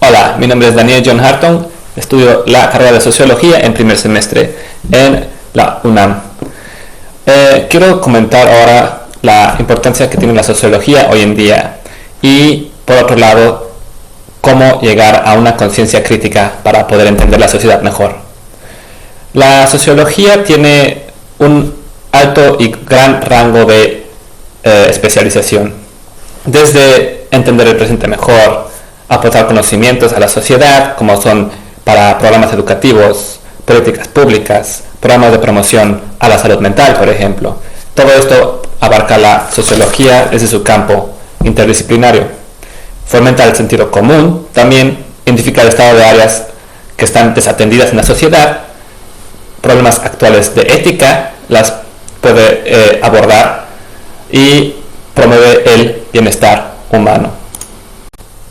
Hola, mi nombre es Daniel John Harton, estudio la carrera de Sociología en primer semestre en la UNAM. Quiero comentar ahora la importancia que tiene la sociología hoy en día y, por otro lado, cómo llegar a una conciencia crítica para poder entender la sociedad mejor. La sociología tiene un alto y gran rango de especialización, desde entender el presente mejor, aportar conocimientos a la sociedad, como son para programas educativos, políticas públicas, programas de promoción a la salud mental, por ejemplo. Todo esto abarca la sociología desde su campo interdisciplinario. Fomenta el sentido común, también identifica el estado de áreas que están desatendidas en la sociedad, problemas actuales de ética, las puede abordar y promueve el bienestar humano.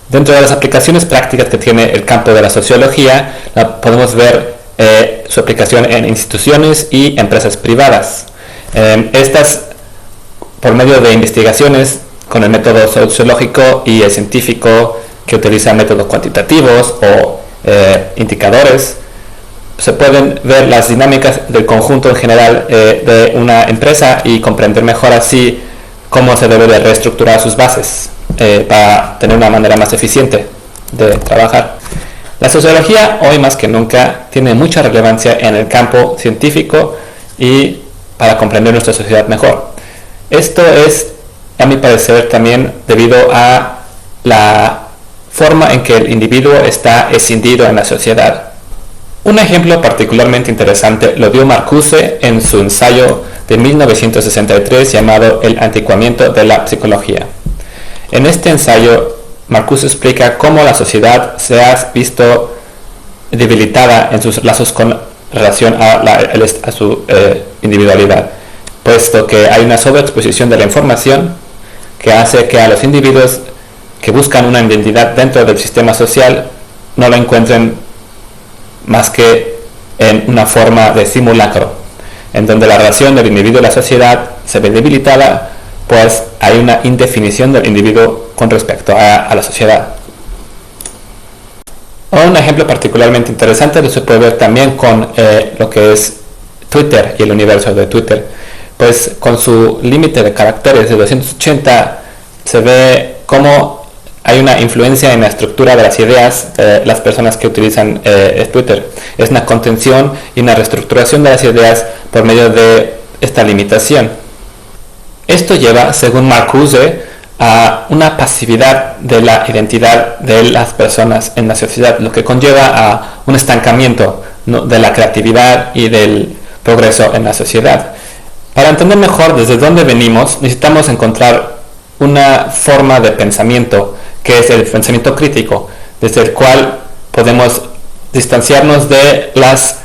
Dentro de las aplicaciones prácticas que tiene el campo de la sociología, podemos ver su aplicación en instituciones y empresas privadas. Estas, por medio de investigaciones con el método sociológico y el científico que utiliza métodos cuantitativos o indicadores, se pueden ver las dinámicas del conjunto en general de una empresa y comprender mejor así cómo se debe de reestructurar sus bases para tener una manera más eficiente de trabajar. La sociología hoy más que nunca tiene mucha relevancia en el campo científico y para comprender nuestra sociedad mejor. Esto es, a mi parecer, también debido a la forma en que el individuo está escindido en la sociedad. Un ejemplo particularmente interesante lo dio Marcuse en su ensayo de 1963 llamado El anticuamiento de la psicología. En este ensayo, Marcuse explica cómo la sociedad se ha visto debilitada en sus lazos con relación a su individualidad, puesto que hay una sobreexposición de la información que hace que a los individuos que buscan una identidad dentro del sistema social no la encuentren más que en una forma de simulacro, en donde la relación del individuo y la sociedad se ve debilitada, pues hay una indefinición del individuo con respecto a la sociedad. Un ejemplo particularmente interesante lo se puede ver también con lo que es Twitter y el universo de Twitter, pues con su límite de caracteres de 280 se ve cómo hay una influencia en la estructura de las ideas de las personas que utilizan Twitter. Es una contención y una reestructuración de las ideas por medio de esta limitación. Esto lleva, según Marcuse, a una pasividad de la identidad de las personas en la sociedad, lo que conlleva a un estancamiento, ¿no?, de la creatividad y del progreso en la sociedad. Para entender mejor desde dónde venimos, necesitamos encontrar una forma de pensamiento, que es el pensamiento crítico, desde el cual podemos distanciarnos de las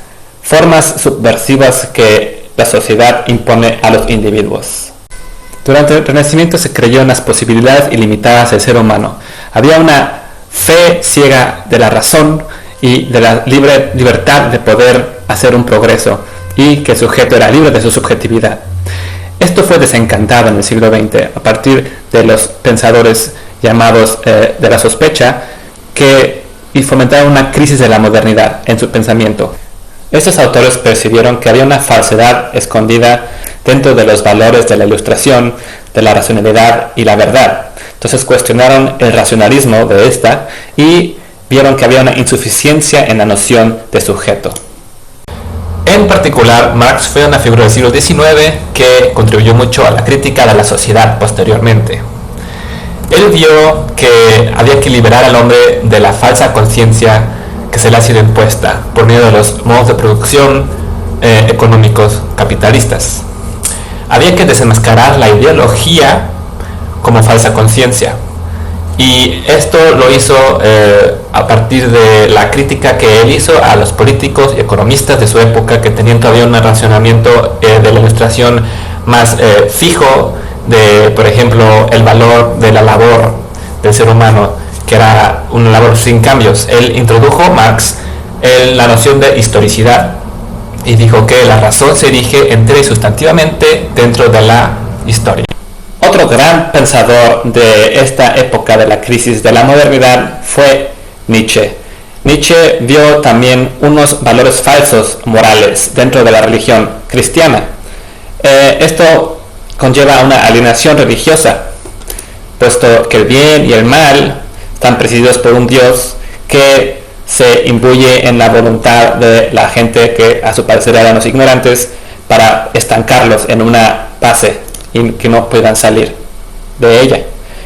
formas subversivas que la sociedad impone a los individuos. Durante el Renacimiento se creyó en las posibilidades ilimitadas del ser humano. Había una fe ciega de la razón y de la libertad de poder hacer un progreso, y que el sujeto era libre de su subjetividad. Esto fue desencantado en el siglo XX a partir de los pensadores llamados de la sospecha, y fomentaron una crisis de la modernidad en su pensamiento. Estos autores percibieron que había una falsedad escondida dentro de los valores de la ilustración, de la racionalidad y la verdad. Entonces cuestionaron el racionalismo de esta y vieron que había una insuficiencia en la noción de sujeto. En particular, Marx fue una figura del siglo XIX que contribuyó mucho a la crítica de la sociedad posteriormente. Él vio que había que liberar al hombre de la falsa conciencia que se le ha sido impuesta por medio de los modos de producción económicos capitalistas. Había que desenmascarar la ideología como falsa conciencia, y esto lo hizo a partir de la crítica que él hizo a los políticos y economistas de su época, que tenían todavía un racionamiento de la ilustración más fijo de, por ejemplo, el valor de la labor del ser humano, que era una labor sin cambios. Él introdujo, Marx, la noción de historicidad, y dijo que la razón se erige entera y sustantivamente dentro de la historia. Otro gran pensador de esta época de la crisis de la modernidad fue Nietzsche. Nietzsche vio también unos valores falsos morales dentro de la religión cristiana. Esto conlleva una alienación religiosa, puesto que el bien y el mal están presididos por un Dios que se imbuye en la voluntad de la gente que a su parecer eran los ignorantes para estancarlos en una base y que no puedan salir de ella.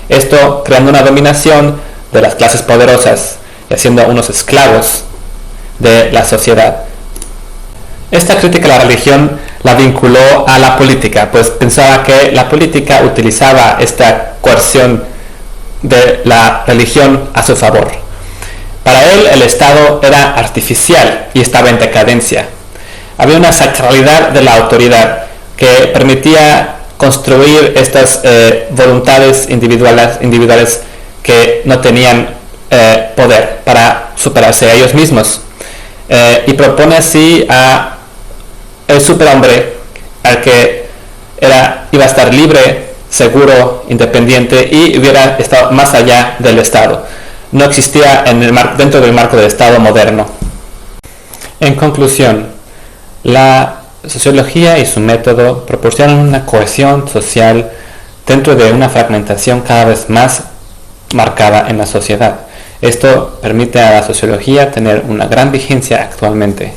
Esto creando una dominación de las clases poderosas y haciendo unos esclavos de la sociedad. Esta crítica a la religión la vinculó a la política, pues pensaba que la política utilizaba esta coerción de la religión a su favor. Para él el Estado era artificial y estaba en decadencia. Había una sacralidad de la autoridad que permitía construir estas voluntades individuales que no tenían poder para superarse a ellos mismos. Y propone así a el superhombre al que iba a estar libre, seguro, independiente y hubiera estado más allá del Estado. No existía dentro del marco del Estado moderno. En conclusión, la sociología y su método proporcionan una cohesión social dentro de una fragmentación cada vez más marcada en la sociedad. Esto permite a la sociología tener una gran vigencia actualmente.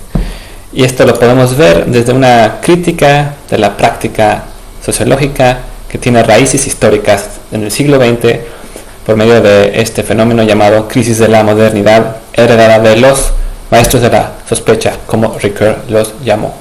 Y esto lo podemos ver desde una crítica de la práctica sociológica que tiene raíces históricas en el siglo XX por medio de este fenómeno llamado crisis de la modernidad, heredada de los maestros de la sospecha, como Ricoeur los llamó.